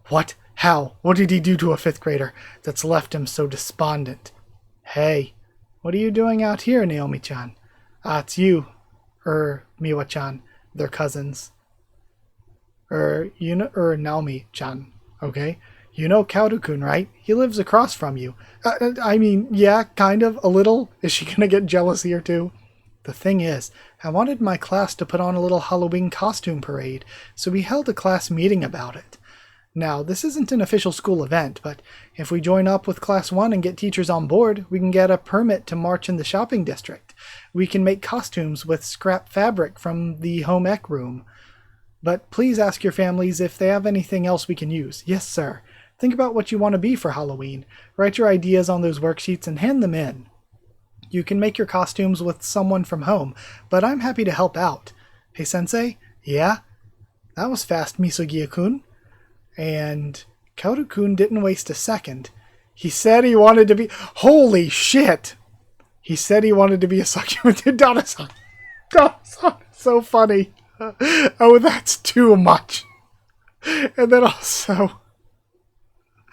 What? How? What did he do to a 5th grader that's left him so despondent? Hey, what are you doing out here, Naomi-chan? It's you. Miwa-chan. They're cousins. Naomi-chan. Okay? You know Kaoru-kun, right? He lives across from you. I mean, yeah, kind of, a little. Is she gonna get jealous here too? The thing is, I wanted my class to put on a little Halloween costume parade, so we held a class meeting about it. Now, this isn't an official school event, but if we join up with Class 1 and get teachers on board, we can get a permit to march in the shopping district. We can make costumes with scrap fabric from the home ec room. But please ask your families if they have anything else we can use. Yes, sir. Think about what you want to be for Halloween. Write your ideas on those worksheets and hand them in. You can make your costumes with someone from home, but I'm happy to help out. Hey, Sensei? Yeah? That was fast, Misugiya-kun. And Kaoru-kun didn't waste a second. He said he wanted to be... Holy shit! He said he wanted to be a succulent Dara-san. Dara-san, so funny. Oh, that's too much. And then also...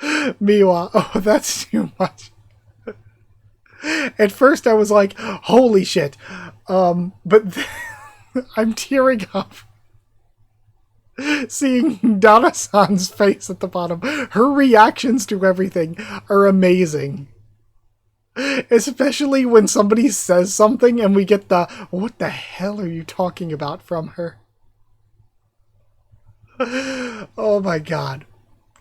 Miwa, oh, that's too much. At first I was like, holy shit. But I'm tearing up. Seeing Dara-san's face at the bottom. Her reactions to everything are amazing. Especially when somebody says something and we get the, what the hell are you talking about from her? Oh my god.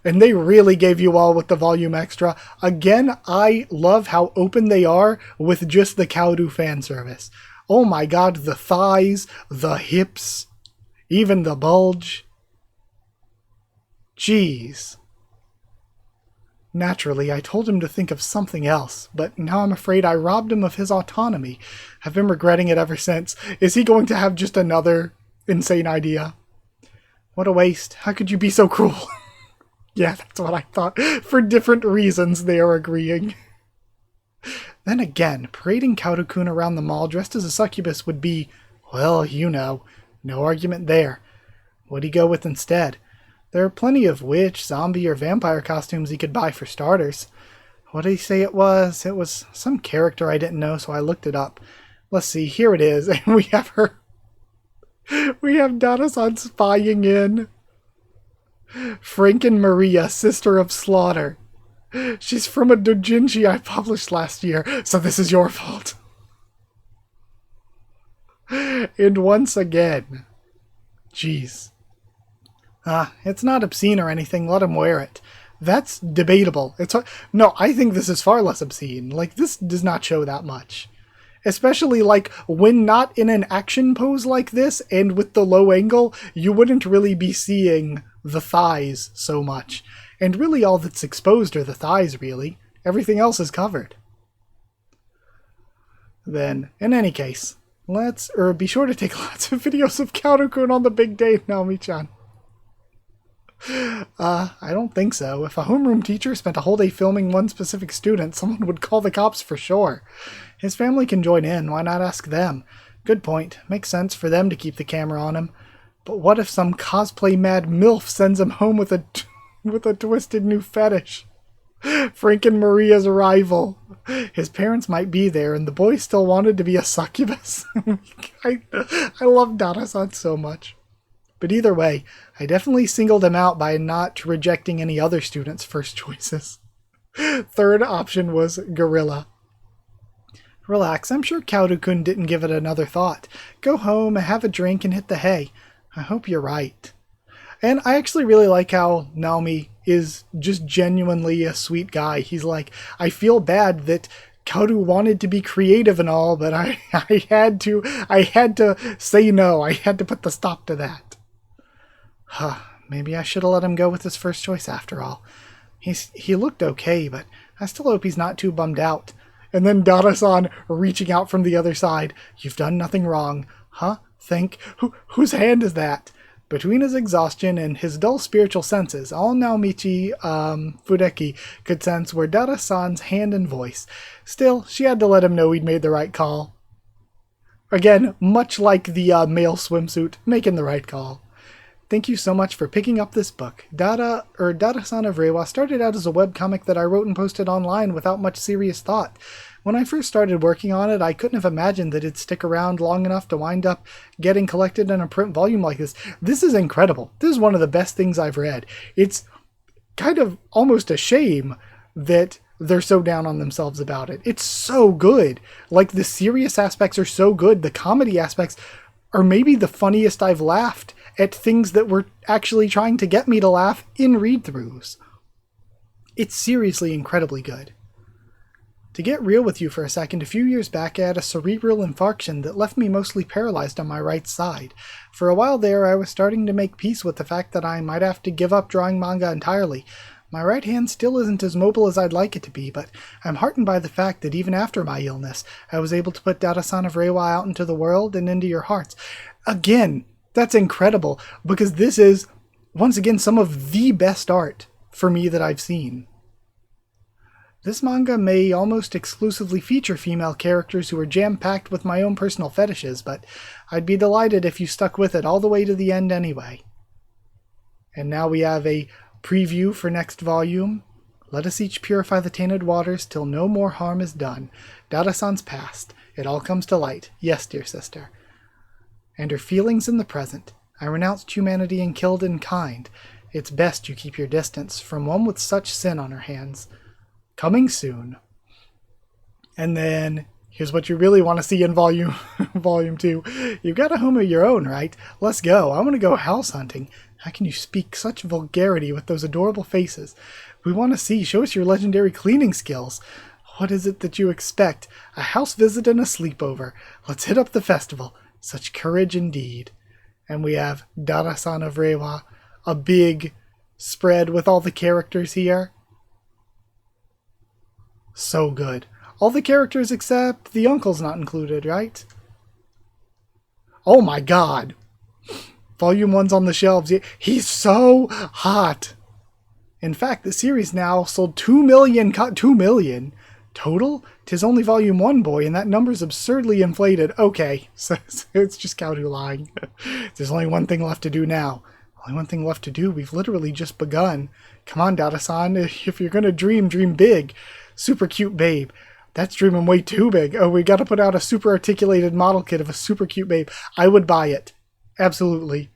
And they really gave you all with the volume extra. Again, I love how open they are with just the Kaoru fan service. Oh my god, the thighs, the hips, even the bulge. Jeez. Naturally, I told him to think of something else, but now I'm afraid I robbed him of his autonomy. I've been regretting it ever since. Is he going to have just another insane idea? What a waste. How could you be so cruel? Yeah, that's what I thought. For different reasons, they are agreeing. Then again, parading Kaoru-kun around the mall dressed as a succubus would be, well, you know, no argument there. What'd he go with instead? There are plenty of witch, zombie, or vampire costumes he could buy for starters. What did he say it was? It was some character I didn't know, so I looked it up. Let's see, here it is. And we have her. We have Dara-san spying in. Franken Maria, Sister of Slaughter. She's from a doujinshi I published last year, so this is your fault. And once again. Jeez. It's not obscene or anything, let him wear it. That's debatable. No, I think this is far less obscene. Like, this does not show that much. Especially, like, when not in an action pose like this, and with the low angle, you wouldn't really be seeing the thighs so much. And really all that's exposed are the thighs, really. Everything else is covered. Then, in any case, be sure to take lots of videos of Kaoru-kun on the big day, Naomi-chan. I don't think so. If a homeroom teacher spent a whole day filming one specific student, someone would call the cops for sure. His family can join in. Why not ask them? Good point. Makes sense for them to keep the camera on him. But what if some cosplay mad MILF sends him home with a twisted new fetish? Frank and Maria's arrival. His parents might be there, and the boy still wanted to be a succubus. I love Dara-san so much. But either way, I definitely singled him out by not rejecting any other students' first choices. Third option was Gorilla. Relax, I'm sure Kaoru-kun didn't give it another thought. Go home, have a drink, and hit the hay. I hope you're right. And I actually really like how Naomi is just genuinely a sweet guy. He's like, I feel bad that Kaoru wanted to be creative and all, but I had to say no. I had to put the stop to that. Maybe I should have let him go with his first choice after all. He looked okay, but I still hope he's not too bummed out. And then Dara-san reaching out from the other side. You've done nothing wrong. Huh? Think? Whose hand is that? Between his exhaustion and his dull spiritual senses, all Naomichi Fudeki could sense were Dara-san's hand and voice. Still, she had to let him know he'd made the right call. Again, much like the male swimsuit, making the right call. Thank you so much for picking up this book. Dara-san of Reiwa started out as a webcomic that I wrote and posted online without much serious thought. When I first started working on it, I couldn't have imagined that it'd stick around long enough to wind up getting collected in a print volume like this. This is incredible. This is one of the best things I've read. It's kind of almost a shame that they're so down on themselves about it. It's so good. Like, the serious aspects are so good. The comedy aspects are maybe the funniest I've laughed at things that were actually trying to get me to laugh in read-throughs. It's seriously incredibly good. To get real with you for a second, a few years back I had a cerebral infarction that left me mostly paralyzed on my right side. For a while there, I was starting to make peace with the fact that I might have to give up drawing manga entirely. My right hand still isn't as mobile as I'd like it to be, but I'm heartened by the fact that even after my illness, I was able to put Dara-san of Reiwa out into the world and into your hearts. Again, that's incredible, because this is, once again, some of the best art for me that I've seen. This manga may almost exclusively feature female characters who are jam-packed with my own personal fetishes, but I'd be delighted if you stuck with it all the way to the end anyway. And now we have a preview for next volume. Let us each purify the tainted waters till no more harm is done. Dara-san's past. It all comes to light. Yes, dear sister. And her feelings in the present. I renounced humanity and killed in kind. It's best you keep your distance from one with such sin on her hands. Coming soon. And then, here's what you really want to see in volume 2. You've got a home of your own, right? Let's go. I want to go house hunting. How can you speak such vulgarity with those adorable faces? We want to see. Show us your legendary cleaning skills. What is it that you expect? A house visit and a sleepover. Let's hit up the festival. Such courage indeed. And we have Dara-san of Reiwa. A big spread with all the characters here. So good. All the characters except the uncle's not included, right? Oh my god. Volume 1's on the shelves. He's so hot. In fact, the series now sold 2 million total? 'Tis only volume 1, boy, and that number's absurdly inflated. Okay, so it's just Kaoru lying. There's only one thing left to do now. Only one thing left to do. We've literally just begun. Come on, Dara-san. If you're gonna dream, dream big. Super cute babe. That's dreaming way too big. Oh, we gotta put out a super articulated model kit of a super cute babe. I would buy it. Absolutely.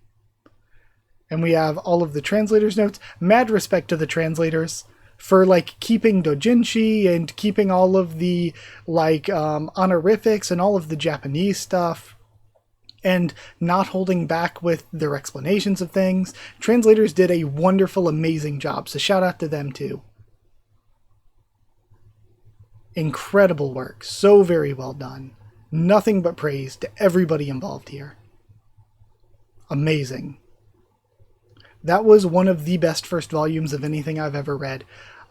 And we have all of the translators' notes. Mad respect to the translators for, like, keeping doujinshi and keeping all of the, like, honorifics and all of the Japanese stuff and not holding back with their explanations of things. Translators did a wonderful, amazing job, so shout out to them too. Incredible work. So very well done. Nothing but praise to everybody involved here. Amazing. That was one of the best first volumes of anything I've ever read.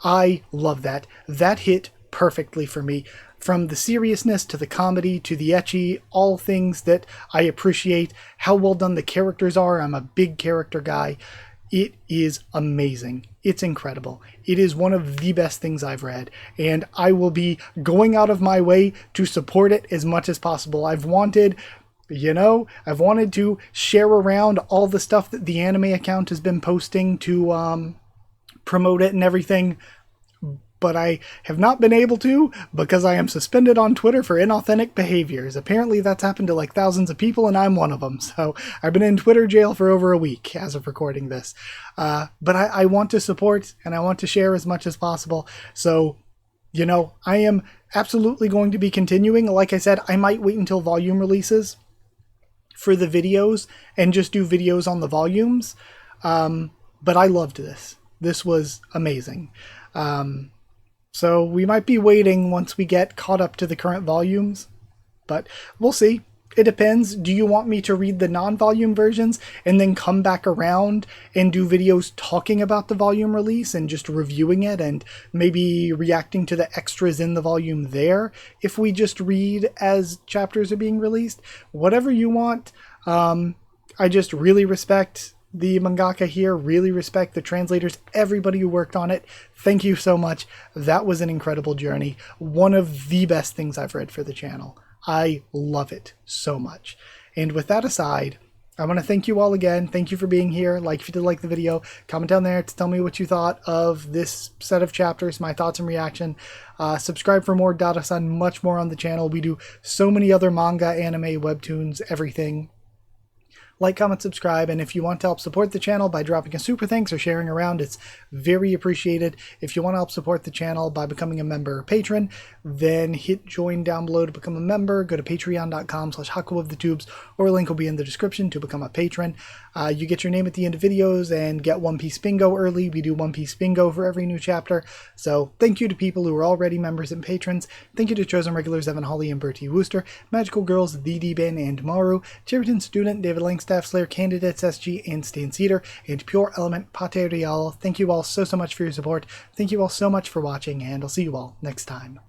I love that. That hit perfectly for me. from the seriousness to the comedy to the ecchi, all things that I appreciate. How well done the characters are. I'm a big character guy. It is amazing. It's incredible. It is one of the best things I've read, and I will be going out of my way to support it as much as possible. I've wanted to share around all the stuff that the anime account has been posting to promote it and everything, but I have not been able to because I am suspended on Twitter for inauthentic behaviors. Apparently that's happened to like thousands of people, and I'm one of them. So I've been in Twitter jail for over a week as of recording this. But I want to support and I want to share as much as possible. So, I am absolutely going to be continuing. Like I said, I might wait until volume releases for the videos and just do videos on the volumes. But I loved this. This was amazing. So we might be waiting once we get caught up to the current volumes, but we'll see. It depends. Do you want me to read the non-volume versions and then come back around and do videos talking about the volume release and just reviewing it and maybe reacting to the extras in the volume there if we just read as chapters are being released? Whatever you want. I just really respect the mangaka here, really respect the translators, everybody who worked on it. Thank you so much. That was an incredible journey. One of the best things I've read for the channel. I love it so much. And with that aside, I want to thank you all again. Thank you for being here. If you did like the video, comment down there to tell me what you thought of this set of chapters, my thoughts and reaction. Subscribe for more Dara-san, much more on the channel. We do so many other manga, anime, webtoons, everything. Like, comment, subscribe, and if you want to help support the channel by dropping a super thanks or sharing around, it's very appreciated. If you want to help support the channel by becoming a member or patron, then hit join down below to become a member. Go to patreon.com/Haku of the Tubes, or a link will be in the description to become a patron. You get your name at the end of videos and get One Piece bingo early. We do One Piece bingo for every new chapter. So thank you to people who are already members and patrons. Thank you to chosen regulars Evan Hawley and Bertie Wooster, Magical Girls, The D-Ben and Maru, Cheriton Student, David Langstaff, Slayer Candidates SG, and Stan Cedar, and Pure Element Pate Real. Thank you all so much for your support. Thank you all so much for watching, and I'll see you all next time.